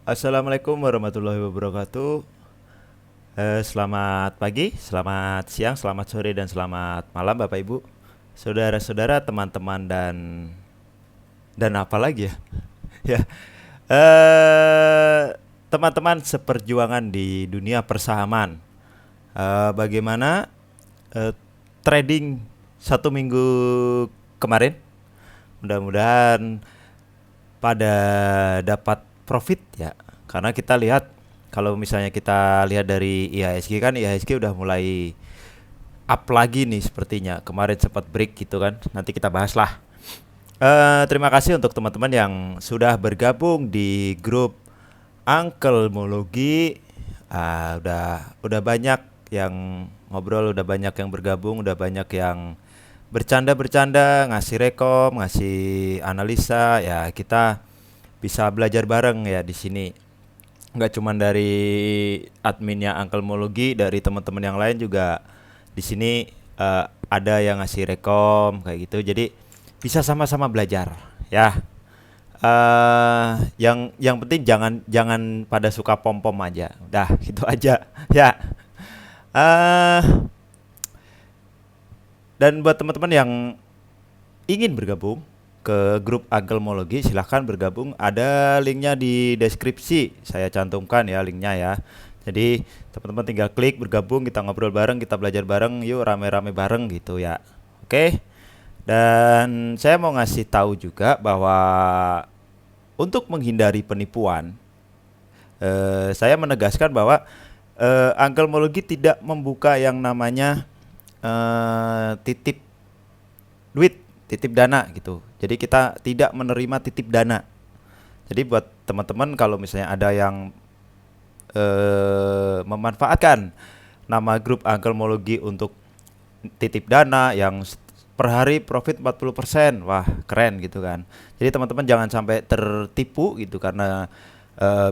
Assalamualaikum warahmatullahi wabarakatuh. Selamat pagi, selamat siang, selamat sore, dan selamat malam, Bapak Ibu, saudara-saudara, teman-teman, dan apa lagi ya? Ya, teman-teman seperjuangan di dunia persahaman. Bagaimana eh, trading 1 minggu kemarin? Mudah-mudahan pada dapat profit ya, karena kita lihat, kalau misalnya kita lihat dari IHSG, kan IHSG udah mulai up lagi nih sepertinya. Kemarin sempat break gitu kan, nanti kita bahas lah. Terima kasih untuk teman-teman yang sudah bergabung di grup Angkelmologi. Udah banyak yang ngobrol, udah banyak yang bergabung, udah banyak yang bercanda-bercanda, ngasih rekom, ngasih analisa. Ya, kita bisa belajar bareng ya di sini. Nggak cuma dari adminnya Angkelmologi, dari teman-teman yang lain juga di sini ada yang ngasih rekom kayak gitu. Jadi bisa sama-sama belajar ya. Yang penting jangan jangan pada suka pom-pom aja. Udah, gitu aja. Ya. eh dan buat teman-teman yang ingin bergabung ke grup Agelmologi, silahkan bergabung. Ada linknya di deskripsi, saya cantumkan ya linknya ya. Jadi teman-teman tinggal klik bergabung, kita ngobrol bareng, kita belajar bareng, yuk rame-rame bareng gitu ya. Oke. Dan saya mau ngasih tahu juga bahwa untuk menghindari penipuan, saya menegaskan bahwa Agelmologi tidak membuka yang namanya titip duit, titip dana gitu. Jadi kita tidak menerima titip dana. Jadi buat teman-teman, kalau misalnya ada yang memanfaatkan nama grup Angkelmologi untuk titip dana yang per hari profit 40%, wah keren gitu kan. Jadi teman-teman jangan sampai tertipu gitu, karena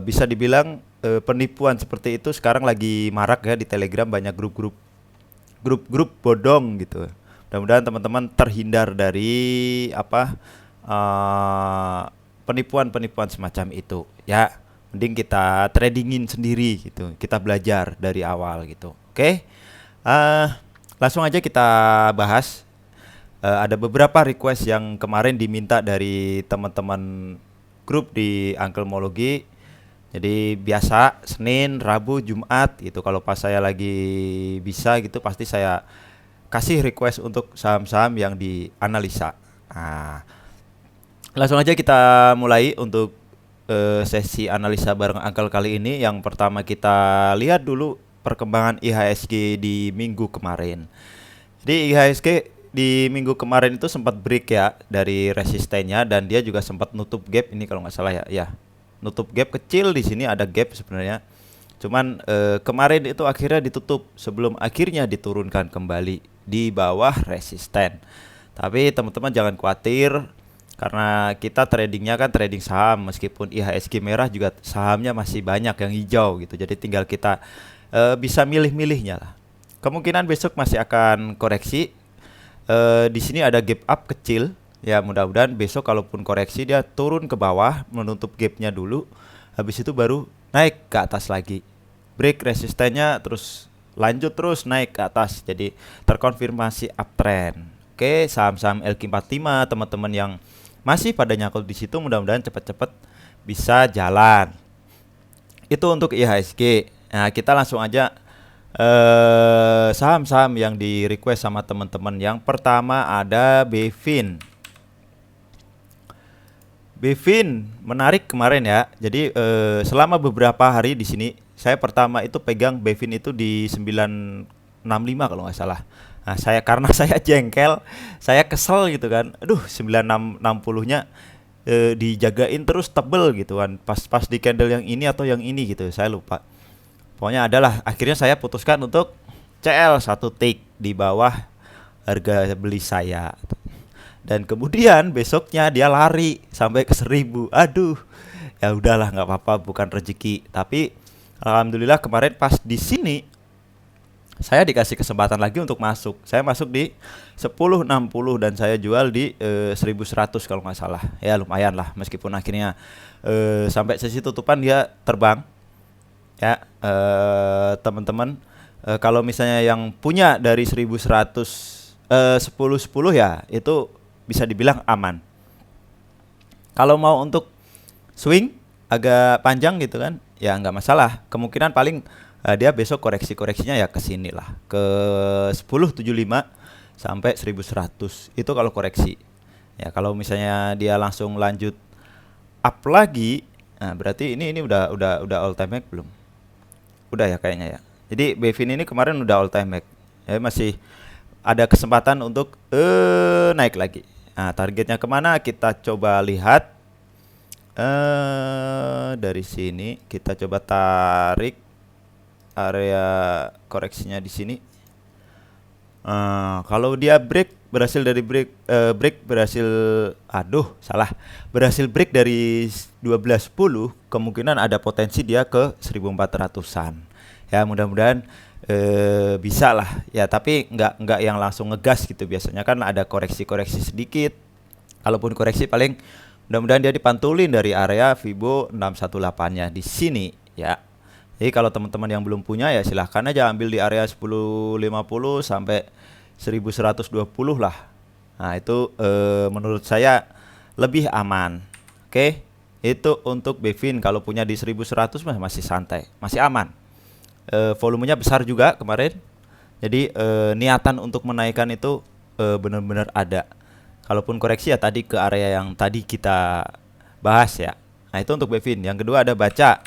bisa dibilang penipuan seperti itu sekarang lagi marak ya di Telegram. Banyak grup-grup bodong gitu. Mudah-mudahan teman-teman terhindar dari apa penipuan-penipuan semacam itu. Ya, mending kita tradingin sendiri gitu. Kita belajar dari awal gitu. Oke. Uh, Langsung aja kita bahas. Ada beberapa request yang kemarin diminta dari teman-teman grup di Angkelmologi. Jadi biasa Senin, Rabu, Jumat gitu. Kalau pas saya lagi bisa gitu, pasti saya kasih request untuk saham-saham yang dianalisa. Nah, langsung aja kita mulai untuk sesi analisa bareng Angkel kali ini. Yang pertama kita lihat dulu perkembangan IHSG di minggu kemarin. Jadi IHSG di minggu kemarin itu sempat break ya dari resistennya, dan dia juga sempat nutup gap ini kalau nggak salah ya. Ya, nutup gap kecil di sini, ada gap sebenarnya. Cuman kemarin itu akhirnya ditutup sebelum akhirnya diturunkan kembali di bawah resisten. Tapi teman-teman jangan khawatir, karena kita tradingnya kan trading saham, meskipun IHSG merah juga sahamnya masih banyak yang hijau gitu. Jadi tinggal kita bisa milih-milihnya lah. Kemungkinan besok masih akan koreksi. Di sini ada gap up kecil. Ya, mudah-mudahan besok kalaupun koreksi dia turun ke bawah, menutup gapnya dulu. Habis itu baru naik ke atas lagi. Break resistennya, terus lanjut terus naik ke atas. Jadi terkonfirmasi uptrend. Oke, saham-saham LQ45 teman-teman yang masih pada nyakul di situ, mudah-mudahan cepat-cepat bisa jalan. Itu untuk IHSG. Nah, kita langsung aja saham-saham yang di request sama teman-teman. Yang pertama ada Bevin. Bevin menarik kemarin ya. Jadi selama beberapa hari di sini saya pertama itu pegang Bevin itu di 965 kalau nggak salah. Nah, saya karena saya jengkel, saya kesel gitu kan. Aduh, 9660-nya dijagain terus tebel gitu kan. Pas di candle yang ini atau yang ini gitu, saya lupa. Pokoknya adalah akhirnya saya putuskan untuk CL satu tick di bawah harga beli saya. Dan kemudian besoknya dia lari sampai ke 1000. Aduh, ya udahlah, nggak apa-apa, bukan rezeki. Tapi alhamdulillah kemarin pas di sini Saya dikasih kesempatan lagi untuk masuk. Saya masuk di 10.60 dan saya jual di 1100 kalau nggak salah. Ya lumayan lah, meskipun akhirnya sampai sesi tutupan dia terbang. Ya teman-teman, kalau misalnya yang punya dari 1100 10 ya itu bisa dibilang aman. Kalau mau untuk swing agak panjang gitu kan, ya nggak masalah. Kemungkinan paling dia besok koreksinya ya ke sini lah, ke 10.75 sampai 1100. Itu kalau koreksi. Ya kalau misalnya dia langsung lanjut up lagi, nah berarti ini udah all time high belum? Udah ya kayaknya ya. Jadi Bevin ini kemarin udah all time high. Ya masih ada kesempatan untuk naik lagi. Nah, targetnya kemana? Kita coba lihat. Dari sini kita coba tarik area koreksinya di sini. Kalau dia berhasil break dari 12.10, kemungkinan ada potensi dia ke 1400-an. Ya mudah-mudahan bisa lah ya, tapi nggak yang langsung ngegas gitu. Biasanya kan ada koreksi sedikit. Kalaupun koreksi paling mudah-mudahan dia dipantulin dari area Fibo 618-nya di sini ya. Jadi kalau teman-teman yang belum punya ya silahkan aja ambil di area 1050 sampai 1120 lah. Nah itu menurut saya lebih aman. Oke, itu untuk Bevin. Kalau punya di 1100 masih santai, masih aman. Volumenya besar juga kemarin. Jadi niatan untuk menaikkan itu benar-benar ada. Kalaupun koreksi ya tadi ke area yang tadi kita bahas ya. Nah itu untuk Bevin. Yang kedua ada baca.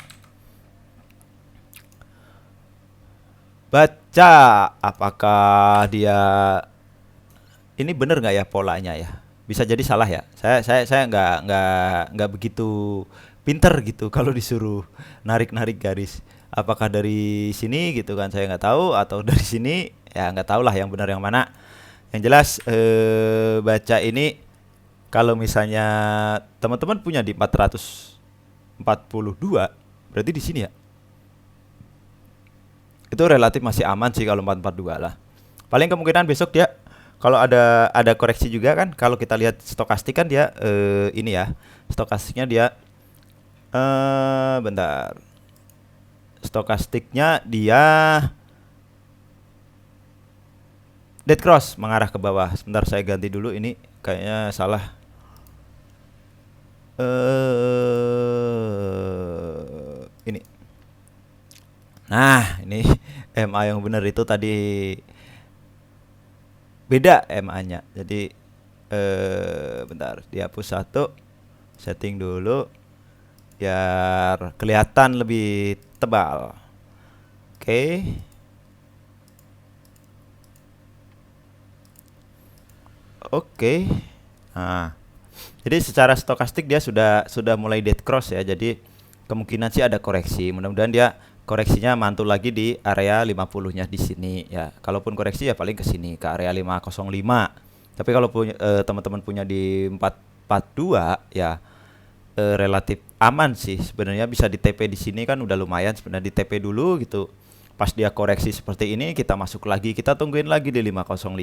Apakah dia ini bener nggak ya polanya ya? Bisa jadi salah ya. Saya nggak begitu pinter gitu kalau disuruh narik garis. Apakah dari sini gitu kan, saya nggak tahu, atau dari sini ya nggak tahu lah yang benar yang mana. Yang jelas baca ini kalau misalnya teman-teman punya di 442 berarti di sini ya. Itu relatif masih aman sih kalau 442 lah. Paling kemungkinan besok dia kalau ada koreksi juga kan, kalau kita lihat stokastik kan dia ini ya. Stokastiknya dia bentar. Stokastiknya dia dead cross mengarah ke bawah. Sebentar saya ganti dulu, ini kayaknya salah. Ini. Nah, ini MA yang benar itu tadi beda MA-nya. Jadi bentar, dihapus satu. Setting dulu biar kelihatan lebih tebal. Oke. Oke. Nah, jadi secara stokastik dia sudah mulai dead cross ya. Jadi kemungkinan sih ada koreksi. Mudah-mudahan dia koreksinya mantul lagi di area 50-nya di sini ya. Kalaupun koreksi ya paling ke sini ke area 505. Tapi kalau punya teman-teman punya di 442 ya relatif aman sih. Sebenarnya bisa di TP di sini kan udah lumayan, sebenarnya di TP dulu gitu. Pas dia koreksi seperti ini kita masuk lagi, kita tungguin lagi di 505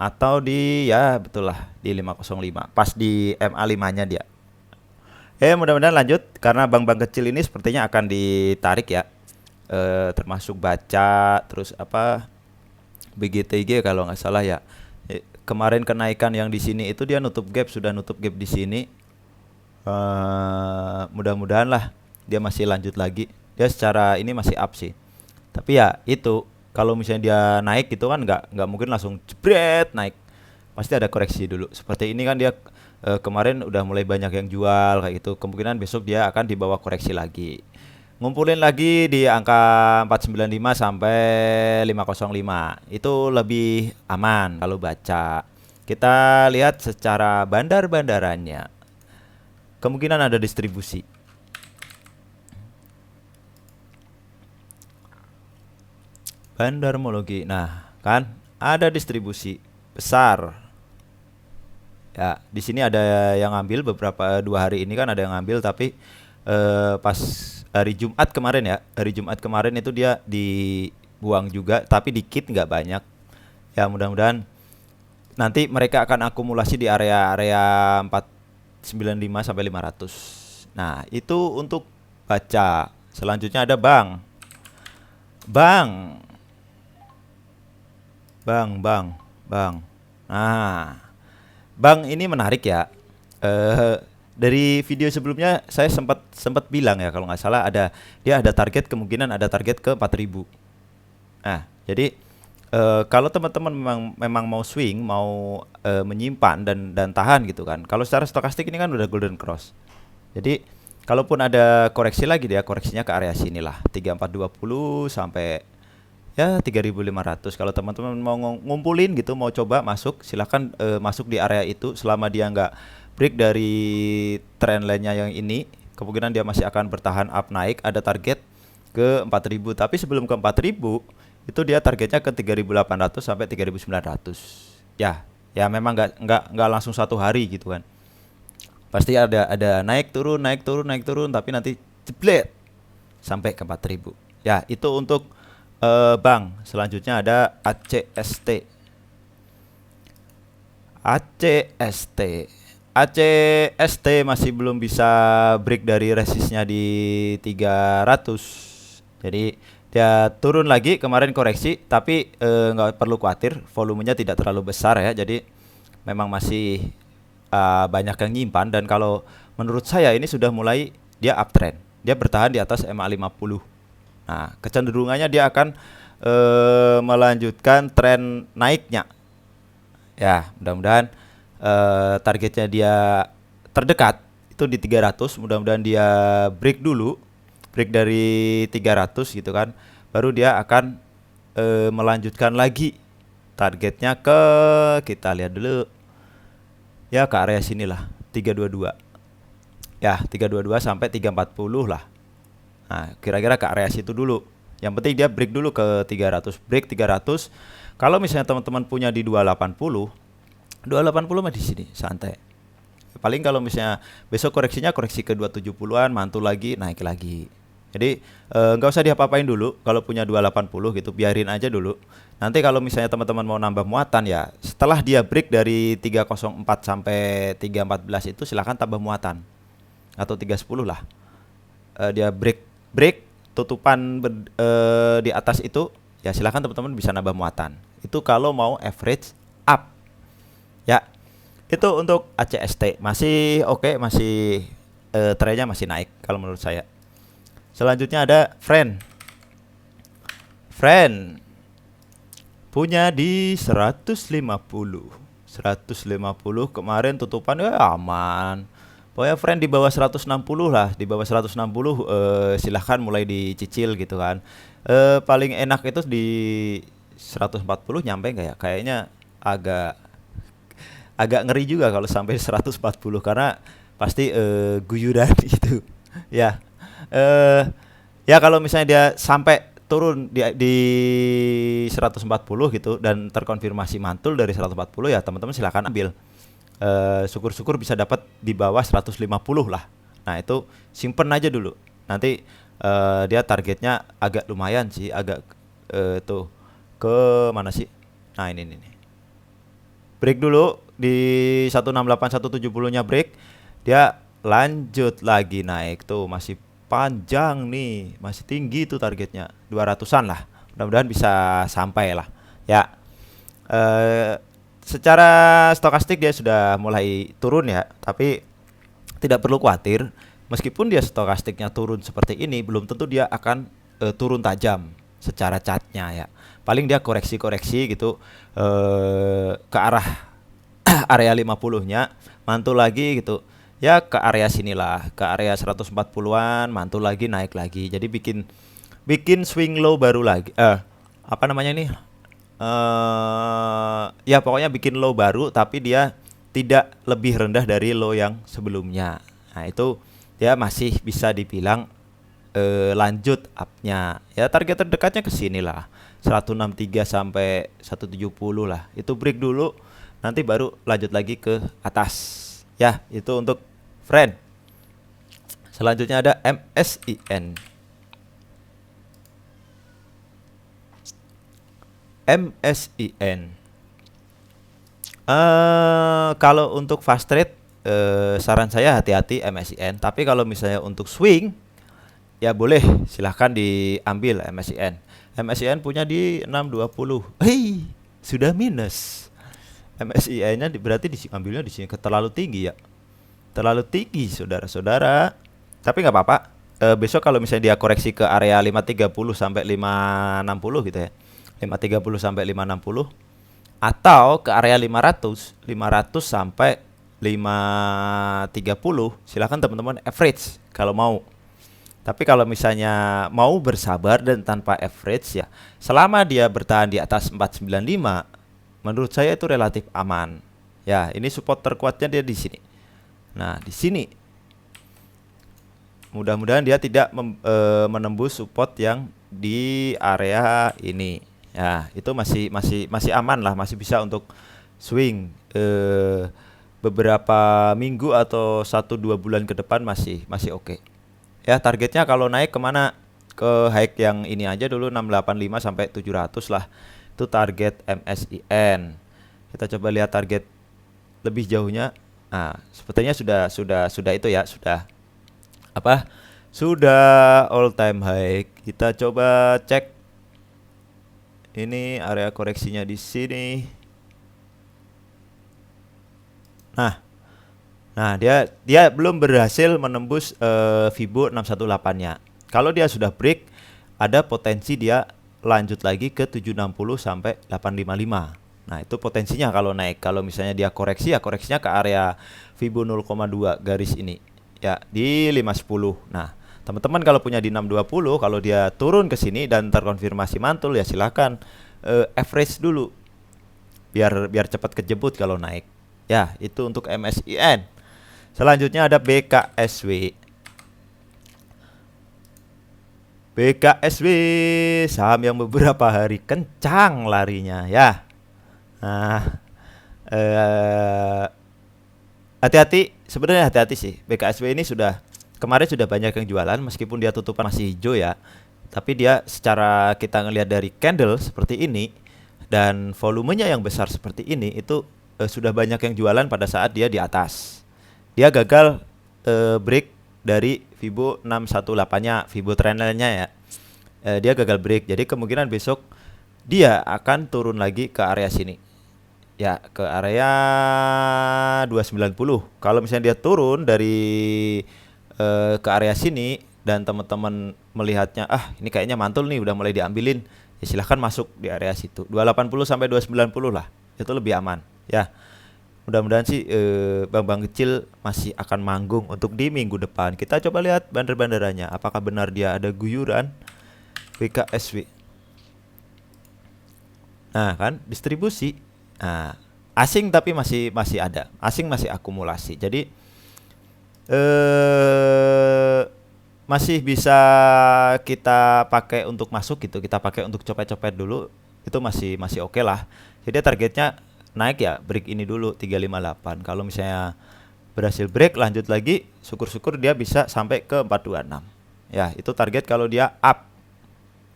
atau di ya betul lah di 505 pas di MA5-nya dia. Mudah-mudahan lanjut karena bank-bank kecil ini sepertinya akan ditarik ya. Termasuk baca, terus apa BGTG kalau nggak salah ya. Kemarin kenaikan yang di sini itu dia sudah nutup gap di sini. Mudah-mudahan lah dia masih lanjut lagi. Dia secara ini masih up sih. Tapi ya itu kalau misalnya dia naik gitu kan nggak mungkin langsung jebret naik. Pasti ada koreksi dulu. Seperti ini kan dia kemarin udah mulai banyak yang jual kayak gitu. Kemungkinan besok dia akan dibawa koreksi lagi. Ngumpulin lagi di angka 495 sampai 505. Itu lebih aman kalau baca. Kita lihat secara bandar-bandarannya. Kemungkinan ada distribusi. Bandarmologi. Nah, kan ada distribusi besar. Ya, di sini ada yang ngambil beberapa 2 hari ini kan ada yang ngambil, tapi pas hari Jumat kemarin ya, hari Jumat kemarin itu dia di buang juga, tapi dikit nggak banyak. Ya mudah-mudahan nanti mereka akan akumulasi di area-area 495 sampai 500. Nah, itu untuk baca. Selanjutnya ada bank. Bank. Bank. Nah, bank ini menarik ya. Dari video sebelumnya saya sempat sempat bilang ya kalau nggak salah dia ada target, kemungkinan ada target ke 4.000. Nah, jadi kalau teman-teman memang mau swing, mau menyimpan dan tahan gitu kan. Kalau secara stokastik ini kan udah golden cross. Jadi kalaupun ada koreksi lagi, dia koreksinya ke area sini lah, 3420 sampai ya 3500. Kalau teman-teman mau ngumpulin gitu, mau coba masuk, silahkan masuk di area itu. Selama dia nggak break dari trend line-nya yang ini, kemungkinan dia masih akan bertahan up naik. Ada target ke 4000, tapi sebelum ke 4000 itu dia targetnya ke 3800 sampai 3900. Ya memang nggak langsung satu hari gitu kan. Pasti ada naik turun, tapi nanti jeblet sampai ke 4000. Ya, itu untuk bank. Selanjutnya ada ACST. ACST masih belum bisa break dari resistnya di 300. Jadi dia turun lagi, kemarin koreksi, tapi nggak perlu khawatir, volumenya tidak terlalu besar ya. Jadi memang masih banyak yang nyimpan, dan kalau menurut saya ini sudah mulai dia uptrend. Dia bertahan di atas MA50. Nah, kecenderungannya dia akan melanjutkan tren naiknya. Ya, mudah-mudahan targetnya dia terdekat itu di 300. Mudah-mudahan dia break dulu, break dari 300 gitu kan. Baru dia akan melanjutkan lagi targetnya ke, kita lihat dulu. Ya, ke area sinilah, 322. Ya, 322 sampai 340 lah. Nah, kira-kira ke area situ dulu. Yang penting dia break dulu ke 300, break 300. Kalau misalnya teman-teman punya di 280 mah di sini santai. Paling kalau misalnya besok koreksinya koreksi ke 270-an, mantul lagi, naik lagi. Jadi nggak usah diapa-apain dulu kalau punya 280 gitu, biarin aja dulu. Nanti kalau misalnya teman-teman mau nambah muatan ya, setelah dia break dari 304 sampai 314 itu silahkan tambah muatan. Atau 310 lah. Dia break tutupan di atas itu, ya silahkan teman-teman bisa nambah muatan. Itu kalau mau average up. Ya, itu untuk ACST masih oke, masih trennya masih naik kalau menurut saya. Selanjutnya ada Friend punya di 150 kemarin tutupan ya aman. Pokoknya Friend di bawah 160 lah, di bawah 160 silahkan mulai dicicil gitu kan. Paling enak itu di 140, nyampe nggak ya? Kayaknya agak agak ngeri juga kalau sampai 140, karena pasti guyuran gitu. Ya. Ya kalau misalnya dia sampai turun di 140 gitu dan terkonfirmasi mantul dari 140, ya teman-teman silakan ambil. Syukur-syukur bisa dapat di bawah 150 lah. Nah, itu simpen aja dulu. Nanti dia targetnya agak lumayan sih, agak tuh ke mana sih? Nah, ini nih. Break dulu di 168 170-nya break. Dia lanjut lagi naik tuh, masih panjang nih, masih tinggi tuh targetnya 200-an lah. Mudah-mudahan bisa sampai lah. Ya. Secara stokastik dia sudah mulai turun ya, tapi tidak perlu khawatir. Meskipun dia stokastiknya turun seperti ini, belum tentu dia akan turun tajam secara chartnya ya. Paling dia koreksi-koreksi gitu ke arah area 50-nya, mantul lagi gitu. Ya ke area sinilah, ke area 140-an, mantul lagi, naik lagi. Jadi bikin swing low baru lagi. Apa namanya ini? Ya pokoknya bikin low baru, tapi dia tidak lebih rendah dari low yang sebelumnya. Nah, itu dia masih bisa dibilang lanjut up-nya. Ya target terdekatnya ke sini lah, 163 sampai 170 lah. Itu break dulu, nanti baru lanjut lagi ke atas. Ya, itu untuk Friend. Selanjutnya ada MSIN. MSIN. Kalau untuk fast trade, saran saya hati-hati MSIN. Tapi kalau misalnya untuk swing, ya boleh, silahkan diambil MSIN. MSIN punya di 620. Hei, sudah minus. MSIN-nya berarti diambilnya di sini terlalu tinggi ya. Terlalu tinggi, saudara-saudara. Tapi nggak apa-apa. Besok kalau misalnya dia koreksi ke area 530 sampai 560 gitu ya. 530 sampai 560 atau ke area 500 sampai 530, silakan teman-teman average kalau mau. Tapi kalau misalnya mau bersabar dan tanpa average ya, selama dia bertahan di atas 495, menurut saya itu relatif aman. Ya, ini support terkuatnya dia di sini. Nah, di sini mudah-mudahan dia tidak menembus support yang di area ini. Ya, itu masih aman lah, masih bisa untuk swing beberapa minggu atau 1-2 bulan ke depan masih oke. Ya, targetnya kalau naik kemana? Ke high yang ini aja dulu 685 sampai 700 lah. Itu target MSIN. Kita coba lihat target lebih jauhnya. Nah, sepertinya sudah itu ya, sudah apa? Sudah all time high. Kita coba cek. Ini area koreksinya di sini. Nah, dia belum berhasil menembus Fibo 618-nya. Kalau dia sudah break, ada potensi dia lanjut lagi ke 760 sampai 855. Nah, itu potensinya kalau naik. Kalau misalnya dia koreksi, ya koreksinya ke area Fibo 0,2 garis ini. Ya, di 510. Nah, teman-teman kalau punya di 620, kalau dia turun ke sini dan terkonfirmasi mantul, ya silakan average dulu. Biar cepat kejebut kalau naik. Ya, itu untuk MSIN. Selanjutnya ada BKSW. BKSW saham yang beberapa hari kencang larinya ya. Nah, hati-hati, sebenarnya hati-hati sih. BKSW ini kemarin sudah banyak yang jualan meskipun dia tutupan masih hijau ya. Tapi dia secara kita ngelihat dari candle seperti ini dan volumenya yang besar seperti ini, itu sudah banyak yang jualan pada saat dia di atas. Dia gagal break dari Fibo 618-nya, Fibo trendline-nya ya. Dia gagal break. Jadi kemungkinan besok dia akan turun lagi ke area sini. Ya, ke area 290. Kalau misalnya dia turun dari ke area sini dan teman-teman melihatnya, ini kayaknya mantul nih, udah mulai diambilin, ya silahkan masuk di area situ. 280 sampai 290 lah. Itu lebih aman, ya. Mudah-mudahan sih bank-bank kecil masih akan manggung untuk di minggu depan. Kita coba lihat bandar-bandarannya. Apakah benar dia ada guyuran BKSW. Nah, kan distribusi. Nah, asing tapi masih ada. Asing masih akumulasi. Jadi masih bisa kita pakai untuk masuk gitu. Kita pakai untuk copet-copet dulu. Itu masih oke lah. Jadi targetnya naik ya, break ini dulu 358. Kalau misalnya berhasil break, lanjut lagi, syukur-syukur dia bisa sampai ke 426. Ya, itu target kalau dia up.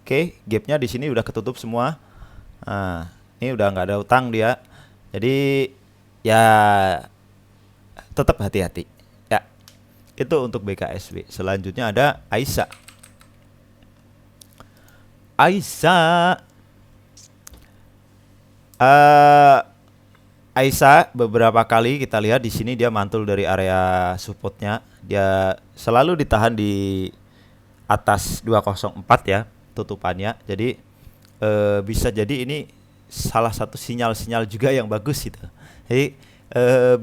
Oke, gapnya di sini udah ketutup semua. Nah, ini udah nggak ada utang dia. Jadi ya tetap hati-hati. Ya, itu untuk BKSW. Selanjutnya ada Aisyah. Aisyah beberapa kali kita lihat di sini dia mantul dari area supportnya. Dia selalu ditahan di atas 204 ya tutupannya. Jadi bisa jadi ini salah satu sinyal-sinyal juga yang bagus gitu. Jadi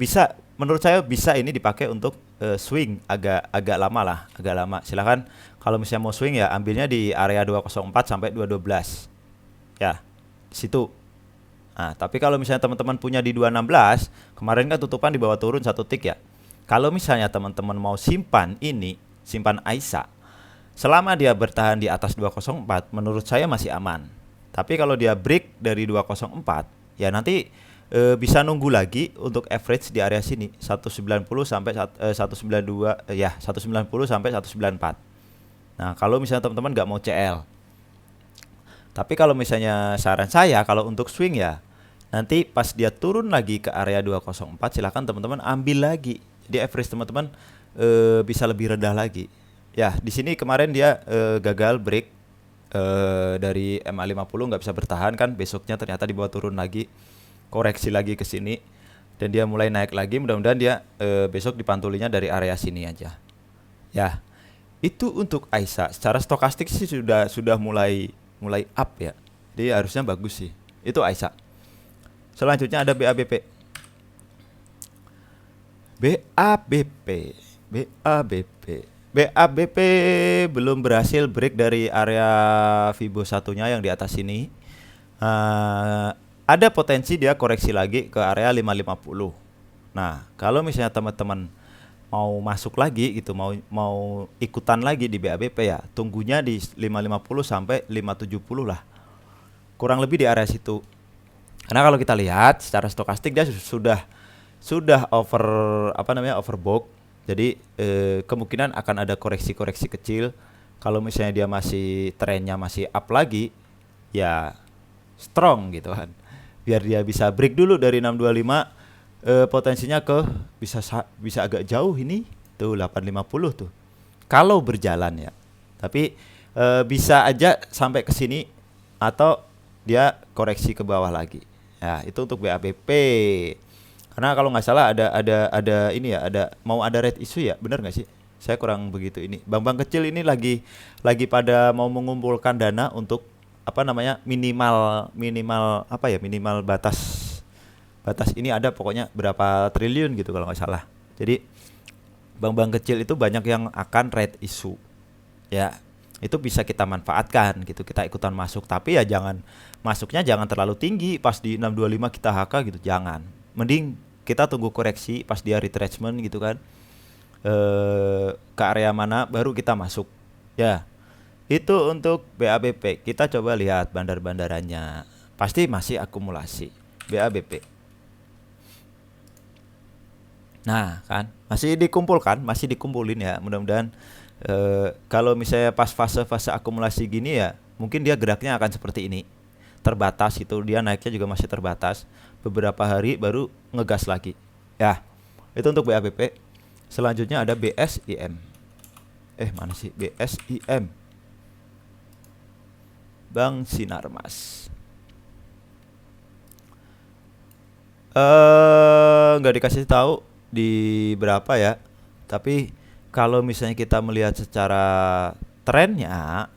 bisa, menurut saya bisa ini dipakai untuk swing agak lama lah, agak lama. Silakan kalau misalnya mau swing ya ambilnya di area 204 sampai 212. Ya, di situ. Nah, tapi kalau misalnya teman-teman punya di 216, kemarin kan tutupan di bawah turun 1 tick ya. Kalau misalnya teman-teman mau simpan Aisyah, selama dia bertahan di atas 204, menurut saya masih aman. Tapi kalau dia break dari 204, ya nanti bisa nunggu lagi untuk average di area sini 190 sampai 192 ya 190 sampai 194. Nah, kalau misalnya teman-teman nggak mau CL. Tapi kalau misalnya saran saya kalau untuk swing ya nanti pas dia turun lagi ke area 204 silakan teman-teman ambil lagi. Jadi average teman-teman bisa lebih rendah lagi. Ya, di sini kemarin dia gagal break dari MA50 nggak bisa bertahan kan, besoknya ternyata dibawa turun lagi, koreksi lagi ke sini dan dia mulai naik lagi. Mudah-mudahan dia besok dipantulinya dari area sini aja. Ya, itu untuk Aisyah. Secara stokastik sih sudah mulai up ya. Jadi harusnya bagus sih. Itu Aisyah. Selanjutnya ada BABP. BABP. BABP. BABP belum berhasil break dari area Fibo satunya yang di atas ini. Ada potensi dia koreksi lagi ke area 550. Nah, kalau misalnya teman-teman mau masuk lagi gitu, mau ikutan lagi di BABP ya, tunggunya di 550 sampai 570 lah. Kurang lebih di area situ. Karena kalau kita lihat secara stokastik dia sudah overbought. Jadi kemungkinan akan ada koreksi-koreksi kecil. Kalau misalnya dia masih trennya masih up lagi, ya strong gitu kan. Biar dia bisa break dulu dari 625, potensinya ke bisa agak jauh ini tuh 850 tuh. Kalau berjalan ya. Tapi bisa aja sampai ke sini atau dia koreksi ke bawah lagi. Ya, itu untuk BABP. Karena kalau nggak salah ada ini ya, mau ada red issue ya, benar nggak sih? Saya kurang begitu ini. Bank-bank kecil ini lagi pada mau mengumpulkan dana untuk minimal batas ini ada pokoknya berapa triliun gitu kalau nggak salah. Jadi bank-bank kecil itu banyak yang akan red issue. Ya, itu bisa kita manfaatkan gitu, kita ikutan masuk, tapi ya masuknya jangan terlalu tinggi pas di 625 kita HK gitu, jangan. Mending kita tunggu koreksi pas dia retracement gitu kan, ke area mana baru kita masuk ya. Itu untuk BABP. Kita coba lihat bandar-bandarannya, pasti masih akumulasi BABP. Nah kan masih dikumpulin ya, mudah-mudahan kalau misalnya pas fase akumulasi gini ya, mungkin dia geraknya akan seperti ini, terbatas itu, dia naiknya juga masih terbatas, beberapa hari baru ngegas lagi ya. Itu untuk BABP. Selanjutnya ada BSIM. Mana sih BSIM? Bank Sinarmas. Nggak dikasih tahu di berapa ya, tapi kalau misalnya kita melihat secara trennya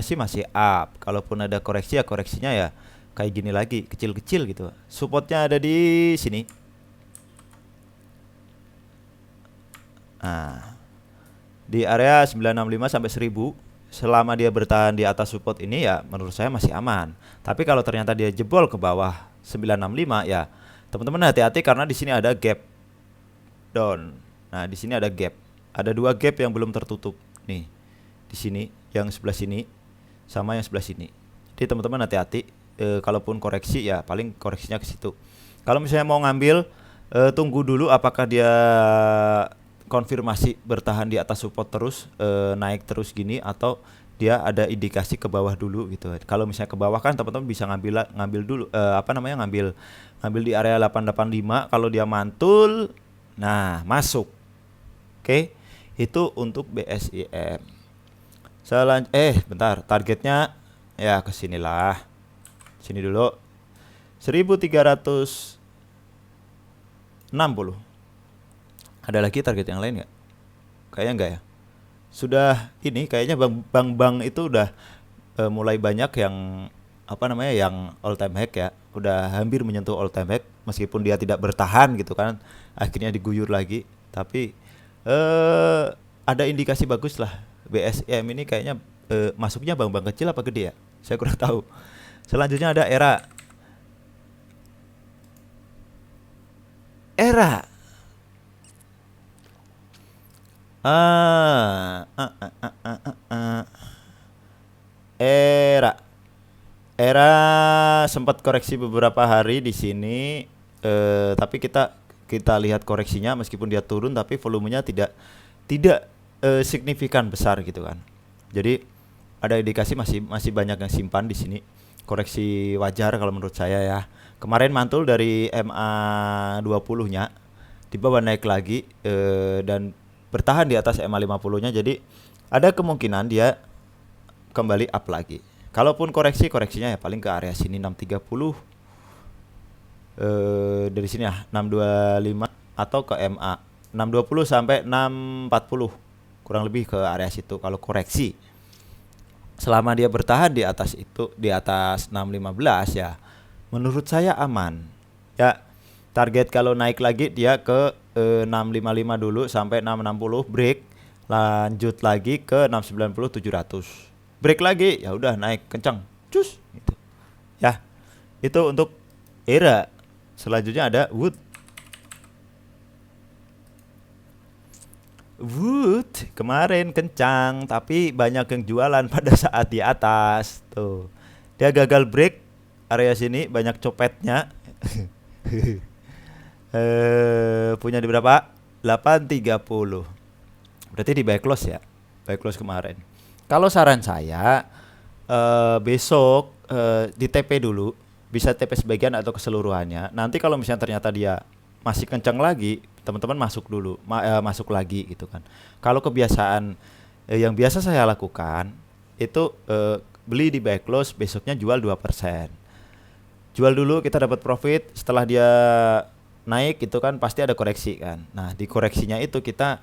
sih masih up. Kalaupun ada koreksi ya koreksinya ya kayak gini lagi, kecil-kecil gitu. Supportnya ada di sini. Nah, di area 965 sampai 1000. Selama dia bertahan di atas support ini ya menurut saya masih aman. Tapi kalau ternyata dia jebol ke bawah 965 ya, teman-teman hati-hati karena di sini ada gap down. Nah, di sini ada gap. Ada 2 gap yang belum tertutup. Nih. Di sini, yang sebelah sini sama yang sebelah sini. Jadi teman-teman hati-hati, kalaupun koreksi ya paling koreksinya ke situ. Kalau misalnya mau ngambil, tunggu dulu apakah dia konfirmasi bertahan di atas support terus, naik terus gini, atau dia ada indikasi ke bawah dulu gitu. Kalau misalnya ke bawah kan teman-teman bisa ngambil dulu, ngambil di area 885. Kalau dia mantul, nah masuk. Oke, itu untuk BSIM. Bentar, targetnya ya kesinilah, sini dulu, 1360. Ada lagi target yang lain nggak? Kayaknya enggak ya. Sudah ini kayaknya bank itu udah mulai banyak yang yang all time high ya. Udah hampir menyentuh all time high meskipun dia tidak bertahan gitu kan. Akhirnya diguyur lagi. Tapi ada indikasi bagus lah. BSIM ini kayaknya masuknya bank-bank kecil apa gede ya? Saya kurang tahu. Selanjutnya ada ERA. Era sempat koreksi beberapa hari di sini, tapi kita lihat koreksinya meskipun dia turun tapi volumenya tidak signifikan besar gitu kan. Jadi ada indikasi masih banyak yang simpan di sini. Koreksi wajar kalau menurut saya ya. Kemarin mantul dari MA20-nya, tiba-tiba naik lagi dan bertahan di atas MA50-nya. Jadi ada kemungkinan dia kembali up lagi. Kalaupun koreksinya ya paling ke area sini 630, dari sini ya 625 atau ke MA 620 sampai 640, kurang lebih ke area situ kalau koreksi. Selama dia bertahan di atas itu, di atas 615 ya menurut saya aman. Ya, target kalau naik lagi dia ke 655 dulu sampai 660, break, lanjut lagi ke 690 700. Break lagi, ya udah naik kencang. Cus gitu. Ya. Itu untuk era. Selanjutnya ada Wood. Wood kemarin kencang tapi banyak yang jualan pada saat di atas tuh. Dia gagal break area sini, banyak copetnya. Punya di berapa? 830. Berarti di buy close ya. Buy close kemarin. Kalau saran saya besok di TP dulu, bisa TP sebagian atau keseluruhannya. Nanti kalau misalnya ternyata dia masih kencang lagi, teman-teman masuk dulu, masuk lagi gitu kan. Kalau kebiasaan yang biasa saya lakukan itu beli di buy close, besoknya jual 2%. Jual dulu, kita dapat profit, setelah dia naik itu kan pasti ada koreksi kan. Nah, di koreksinya itu kita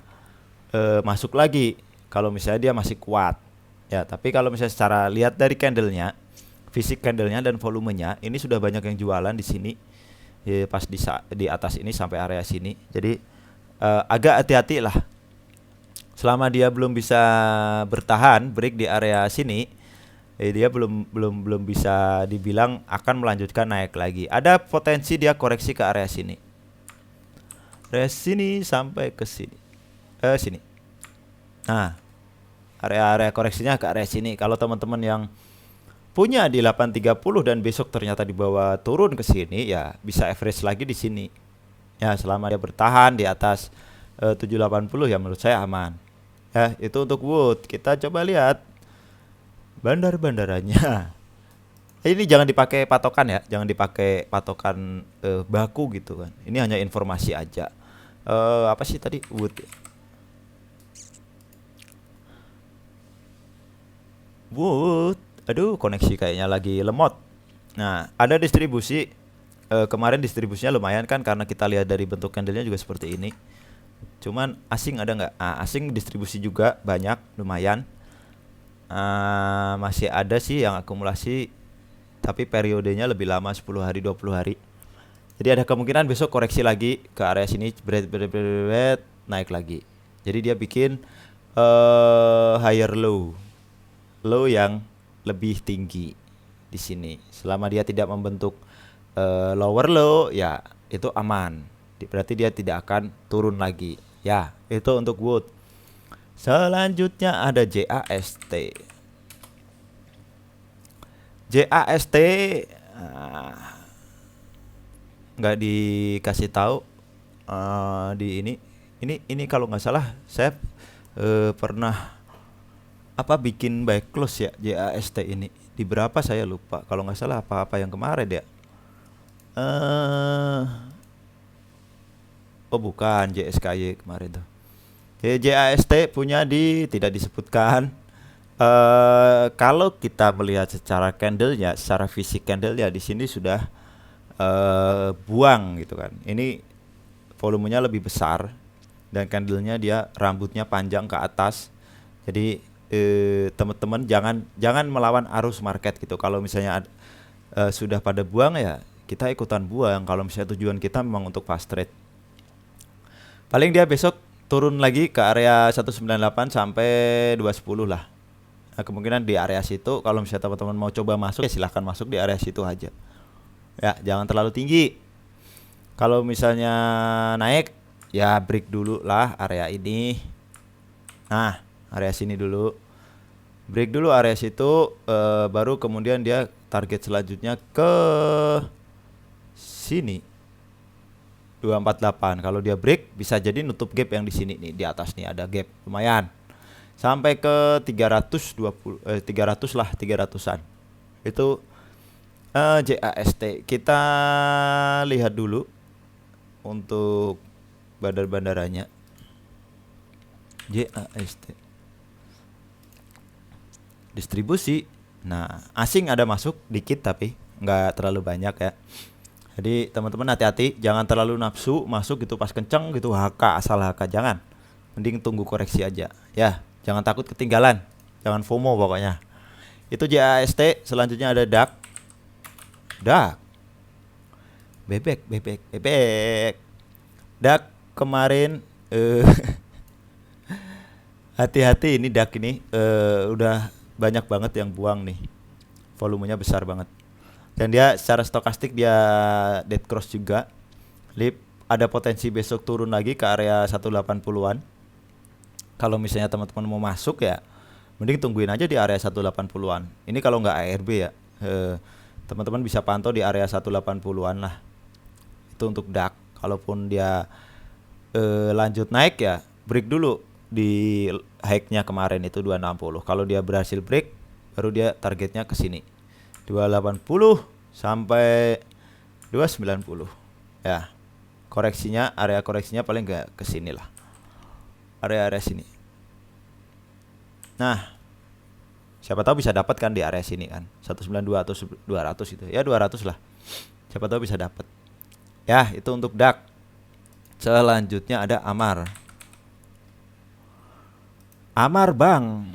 masuk lagi kalau misalnya dia masih kuat. Ya, tapi kalau misalnya secara lihat dari candlenya, fisik candlenya dan volumenya, ini sudah banyak yang jualan di sini. Ya, pas di atas ini sampai area sini. Jadi agak hati-hati lah. Selama dia belum bisa bertahan break di area sini, dia belum bisa dibilang akan melanjutkan naik lagi. Ada potensi dia koreksi ke area sini. Area sini sampai ke sini. Sini. Nah, area koreksinya ke area sini. Kalau teman-teman yang punya di 830 dan besok ternyata dibawa turun ke sini, ya bisa average lagi di sini. Ya, selama dia bertahan di atas 780 ya menurut saya aman. Ya, itu untuk Wood. Kita coba lihat bandar-bandarannya. Ini jangan dipakai patokan ya, jangan dipakai patokan baku gitu kan. Ini hanya informasi aja. Apa sih tadi Wood? Wood. Aduh, koneksi kayaknya lagi lemot. Nah, ada distribusi. Kemarin distribusinya lumayan kan, karena kita lihat dari bentuk candlenya juga seperti ini. Cuman asing ada nggak? Asing distribusi juga banyak, lumayan. Masih ada sih yang akumulasi, tapi periodenya lebih lama, 10 hari 20 hari. Jadi ada kemungkinan besok koreksi lagi ke area sini, naik lagi. Jadi dia bikin higher low yang lebih tinggi di sini. Selama dia tidak membentuk lower low, ya itu aman. Berarti dia tidak akan turun lagi. Ya, itu untuk Wood. Selanjutnya ada JAST. JAST nggak dikasih tahu di ini kalau nggak salah saya pernah bikin buy close ya JAST ini di berapa saya lupa, kalau nggak salah apa yang kemarin ya. Oh bukan, JSKY kemarin tuh. JAST punya tidak disebutkan. Kalau kita melihat secara candlenya, secara fisik candlenya di sini sudah buang gitu kan. Ini volumenya lebih besar dan candlenya dia rambutnya panjang ke atas. Jadi teman-teman jangan melawan arus market gitu. Kalau misalnya sudah pada buang ya kita ikutan buang. Kalau misalnya tujuan kita memang untuk fast trade. Paling dia besok turun lagi ke area 198 sampai 210 lah. Nah, kemungkinan di area situ kalau misalnya teman-teman mau coba masuk ya silahkan masuk di area situ aja. Ya, jangan terlalu tinggi. Kalau misalnya naik ya break dulu lah area ini. Nah, area sini dulu. Break dulu area situ, baru kemudian dia target selanjutnya ke sini. 248. Kalau dia break bisa jadi nutup gap yang di sini nih, di atas nih ada gap lumayan. sampai ke 320 300 lah, 300-an. Itu JAST. Kita lihat dulu untuk bandar-bandaranya. JAST. Distribusi. Nah, asing ada masuk dikit tapi nggak terlalu banyak ya. Jadi teman-teman hati-hati, jangan terlalu nafsu masuk gitu pas kenceng gitu HK, asal HK, jangan. Mending tunggu koreksi aja. Ya, jangan takut ketinggalan. Jangan FOMO pokoknya. Itu JAST. Selanjutnya ada DAX. DAX. Bebek. DAX kemarin hati-hati ini DAX ini udah banyak banget yang buang nih. Volumenya besar banget. Dan dia secara stokastik dia dead cross juga. Lip ada potensi besok turun lagi ke area 180-an. Kalau misalnya teman-teman mau masuk ya mending tungguin aja di area 180-an. Ini kalau nggak ARB ya. Teman-teman bisa pantau di area 180-an lah. Itu untuk DAX. Kalaupun dia lanjut naik ya break dulu di high-nya kemarin itu 260. Kalau dia berhasil break baru dia targetnya ke sini 280 sampai 290 ya. Koreksinya, area koreksinya paling nggak ke sini lah, area-area sini. Nah, siapa tahu bisa dapat kan di area sini kan 192 atau 200 itu ya, 200 lah, siapa tahu bisa dapat ya. Itu untuk DAX. Selanjutnya ada Amar Bang.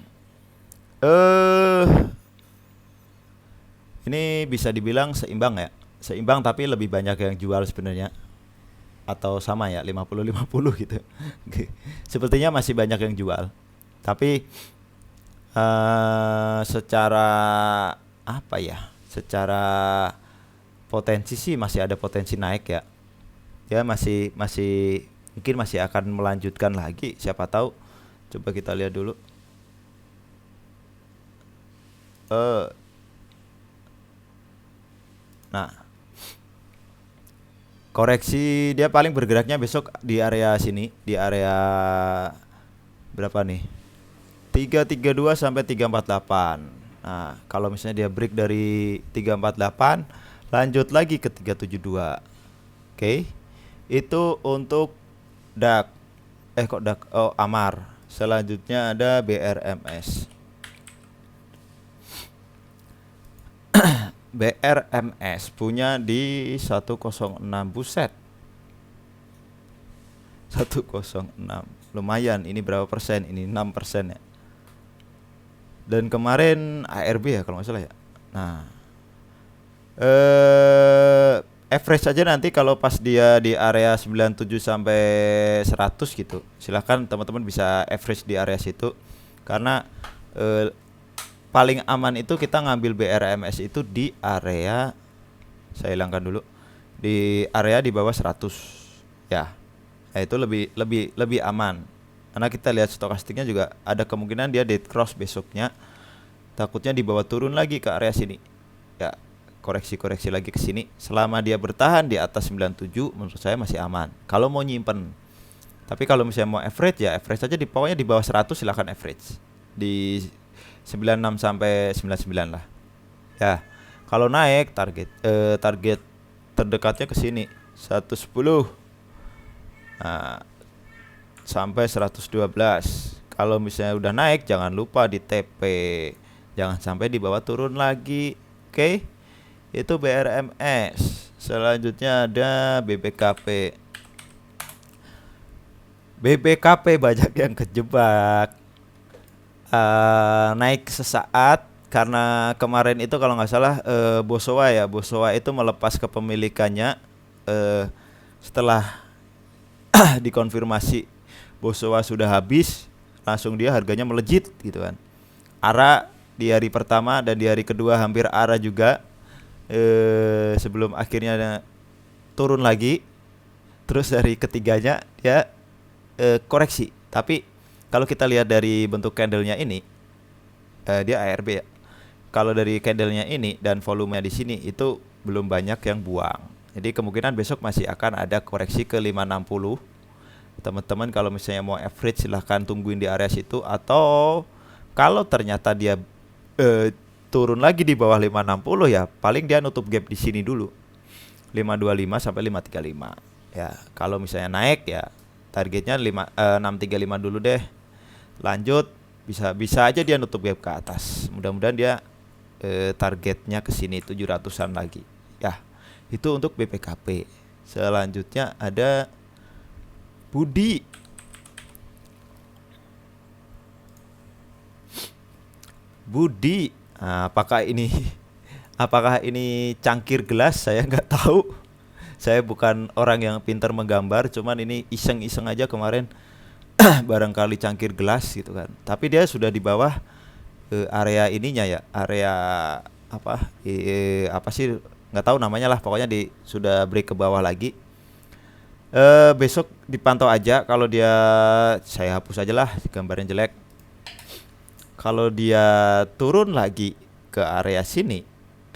Ini bisa dibilang seimbang ya. Seimbang tapi lebih banyak yang jual sebenarnya. Atau sama ya, 50-50 gitu. Sepertinya masih banyak yang jual. Tapi secara apa ya? Secara potensi sih masih ada potensi naik ya. Ya masih mungkin masih akan melanjutkan lagi, siapa tahu. Coba kita lihat dulu. Nah, koreksi dia paling bergeraknya besok di area sini, di area berapa nih? 332 sampai 348. Nah, kalau misalnya dia break dari 348, lanjut lagi ke 372. Oke. Itu untuk DAX. Kok DAX? Oh, Amar. Selanjutnya ada BRMS. BRMS punya di 106, buset. 106. Lumayan, ini berapa persen? Ini 6% ya. Dan kemarin ARB ya kalau nggak salah ya. Nah, average aja nanti kalau pas dia di area 97 sampai 100 gitu. Silahkan teman-teman bisa average di area situ. Karena paling aman itu kita ngambil BRMS itu di area, saya hilangkan dulu, di area di bawah 100 ya. Nah, itu lebih aman. Karena kita lihat stokastiknya juga ada kemungkinan dia dead cross besoknya. Takutnya dibawa turun lagi ke area sini. Ya, koreksi lagi ke sini. Selama dia bertahan di atas 97 menurut saya masih aman kalau mau nyimpen. Tapi kalau misalnya mau average ya average aja, pokoknya di bawah 100 silahkan average. Di 96 sampai 99 lah. Ya. Kalau naik target terdekatnya ke sini 110. Nah, sampai 112. Kalau misalnya udah naik jangan lupa di TP. Jangan sampai di bawah turun lagi. Oke. Itu BRMS. Selanjutnya ada BBKP. BBKP banyak yang kejebak. Naik sesaat karena kemarin itu kalau nggak salah Bosowa itu melepas kepemilikannya setelah dikonfirmasi Bosowa sudah habis, langsung dia harganya melejit gitu kan. ARA di hari pertama dan di hari kedua hampir ARA juga. Sebelum akhirnya turun lagi, terus dari ketiganya ya koreksi. Tapi kalau kita lihat dari bentuk candlenya ini, dia ARB ya. Kalau dari candlenya ini dan volumenya di sini itu belum banyak yang buang. Jadi kemungkinan besok masih akan ada koreksi ke 560 Teman-teman kalau misalnya mau average silahkan tungguin di area situ, atau kalau ternyata dia turun lagi di bawah 560 ya paling dia nutup gap di sini dulu 525 sampai 535. Ya, kalau misalnya naik ya targetnya 635 dulu deh. Lanjut bisa aja dia nutup gap ke atas. Mudah-mudahan dia targetnya ke sini 700-an lagi. Ya, itu untuk BPKP. Selanjutnya ada Budi. Apakah ini apakah ini cangkir gelas? Saya nggak tahu. Saya bukan orang yang pintar menggambar, cuman ini iseng-iseng aja kemarin barangkali cangkir gelas gitu kan. Tapi dia sudah di bawah area ininya ya, area apa sih nggak tahu namanya lah, pokoknya sudah break ke bawah lagi. Besok dipantau aja, kalau dia, saya hapus aja lah gambarnya jelek. Kalau dia turun lagi ke area sini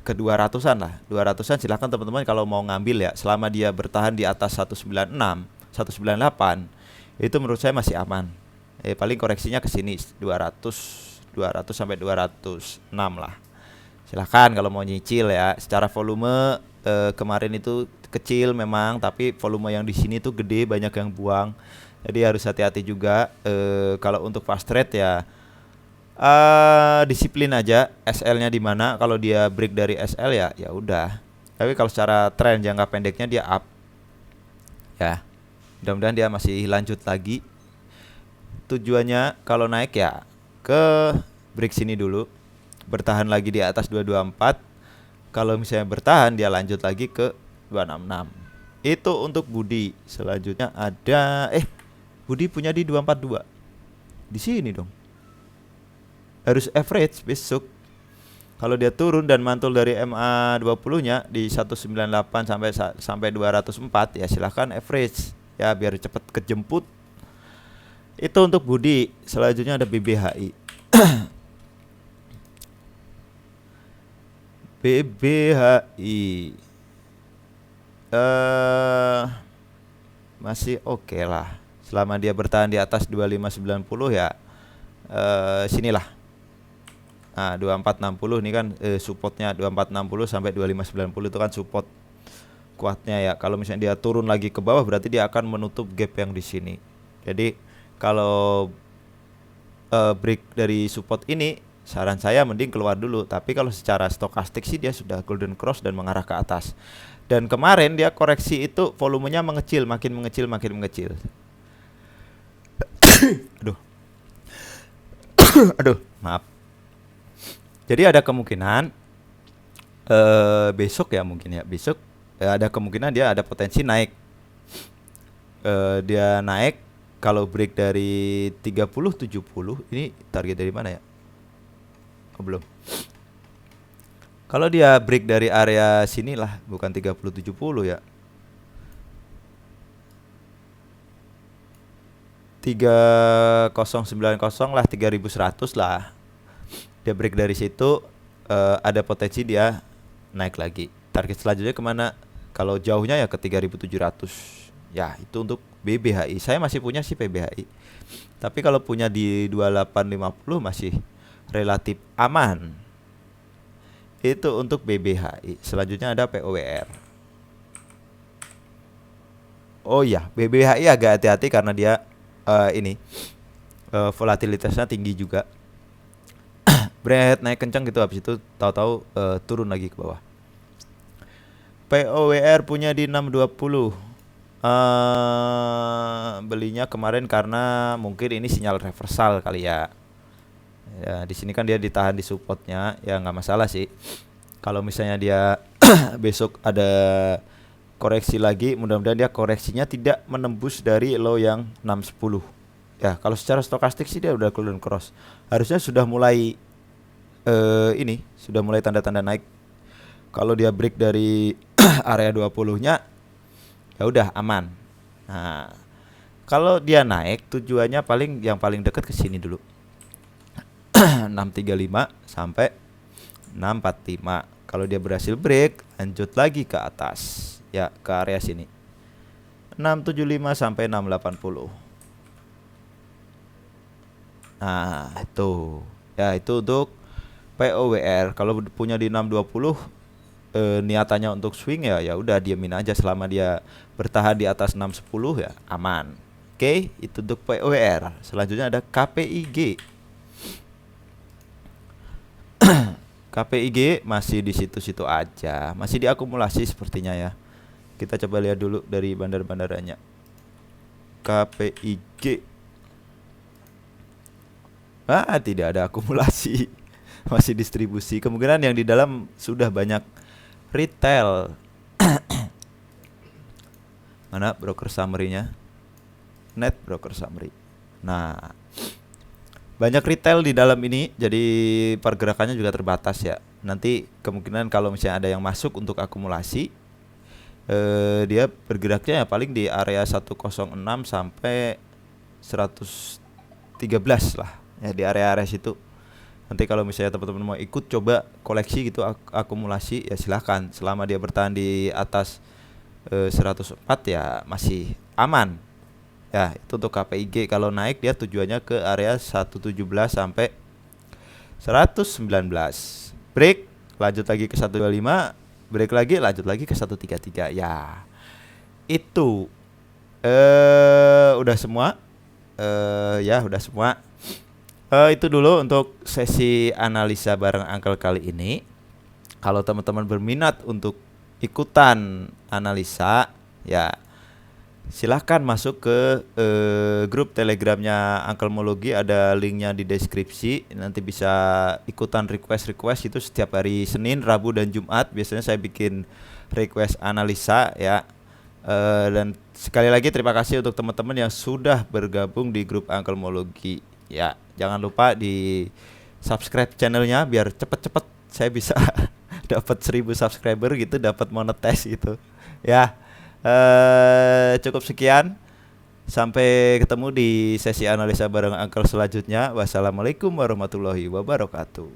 ke 200-an lah, 200-an silahkan teman-teman kalau mau ngambil ya, selama dia bertahan di atas 196, 198 itu menurut saya masih aman. Paling koreksinya ke sini 200 sampai 206 lah. Silahkan kalau mau nyicil ya. Secara volume kemarin itu kecil memang, tapi volume yang di sini tuh gede, banyak yang buang. Jadi harus hati-hati juga. Kalau untuk fast trade ya disiplin aja SL-nya di mana. Kalau dia break dari SL ya udah. Tapi kalau secara tren jangka pendeknya dia up. Ya. Mudah-mudahan dia masih lanjut lagi. Tujuannya kalau naik ya ke break sini dulu. Bertahan lagi di atas 224. Kalau misalnya bertahan dia lanjut lagi ke 266. Itu untuk Budi. Selanjutnya ada Budi punya di 242. Di sini dong. Harus average besok. Kalau dia turun dan mantul dari MA20-nya di 198 sampai 204 ya silahkan average ya biar cepat kejemput. Itu untuk Budi. Selanjutnya ada BBHI. BBHI masih oke lah. Selama dia bertahan di atas 2590 ya sinilah. Nah, 2460 ini kan supportnya 2460 sampai 2590 itu kan support kuatnya ya. Kalau misalnya dia turun lagi ke bawah berarti dia akan menutup gap yang di sini. Jadi kalau break dari support ini saran saya mending keluar dulu. Tapi kalau secara stokastik sih dia sudah golden cross dan mengarah ke atas. Dan kemarin dia koreksi itu volumenya mengecil, makin mengecil. Aduh, maaf. Jadi ada kemungkinan besok ya mungkin ya besok ada kemungkinan dia ada potensi naik. Dia naik kalau break dari 30-70 ini target dari mana ya? Oh, belum. Kalau dia break dari area sinilah bukan 30-70 ya. 3090 lah, 3100 lah. Dia break dari situ ada potensi dia naik lagi. Target selanjutnya kemana? Kalau jauhnya ya ke 3700. Ya itu untuk BBHI. Saya masih punya sih PBHI. Tapi kalau punya di 2850 masih relatif aman. Itu untuk BBHI. Selanjutnya ada POWR. Oh iya, BBHI agak hati-hati karena dia volatilitasnya tinggi juga. Bread naik kencang gitu, habis itu tahu-tahu turun lagi ke bawah. POWR punya di 620. Belinya kemarin karena mungkin ini sinyal reversal kali ya. Ya di sini kan dia ditahan di supportnya, ya nggak masalah sih. Kalau misalnya dia besok ada koreksi lagi, mudah-mudahan dia koreksinya tidak menembus dari low yang 610. Ya kalau secara stokastik sih dia udah golden cross. Harusnya sudah mulai sudah mulai tanda-tanda naik. Kalau dia break dari area 20-nya ya udah aman. Nah, kalau dia naik tujuannya yang paling dekat ke sini dulu. 635 sampai 645. Kalau dia berhasil break, lanjut lagi ke atas. Ya, ke area sini. 675 sampai 680. Nah, itu. Ya, itu untuk POWR. Kalau punya di 620 niatannya untuk swing ya ya udah diamin aja selama dia bertahan di atas 610 ya aman. Oke, itu untuk POWR. Selanjutnya ada KPIG. KPIG masih di situ-situ aja, masih diakumulasi sepertinya ya. Kita coba lihat dulu dari bandar-bandarannya. KPIG. Tidak ada akumulasi. Masih distribusi. Kemungkinan yang di dalam sudah banyak retail. Mana broker summary-nya? Net broker summary. Nah, banyak retail di dalam ini, jadi pergerakannya juga terbatas ya. Nanti kemungkinan kalau misalnya ada yang masuk untuk akumulasi, dia bergeraknya ya paling di area 106 sampai 113 lah, ya di area-area situ. Nanti kalau misalnya teman-teman mau ikut coba koleksi gitu akumulasi ya silahkan. Selama dia bertahan di atas 104 ya masih aman. Ya, itu untuk KPIG. Kalau naik dia tujuannya ke area 117 sampai 119. Break, lanjut lagi ke 125, break lagi, lanjut lagi ke 133. Ya. Itu udah semua. Ya, udah semua. Itu dulu untuk sesi analisa bareng Uncle kali ini. Kalau teman-teman berminat untuk ikutan analisa, ya silahkan masuk ke grup telegramnya Unclemology, ada linknya di deskripsi. Nanti bisa ikutan request itu setiap hari Senin, Rabu, dan Jumat. Biasanya saya bikin request analisa ya. Dan sekali lagi terima kasih untuk teman-teman yang sudah bergabung di grup Unclemology ya. Jangan lupa di subscribe channelnya biar cepet-cepet saya bisa dapat 1000 subscriber gitu, dapat monetize gitu ya. Cukup sekian. Sampai ketemu di sesi analisa bareng Uncle selanjutnya. Wassalamualaikum warahmatullahi wabarakatuh.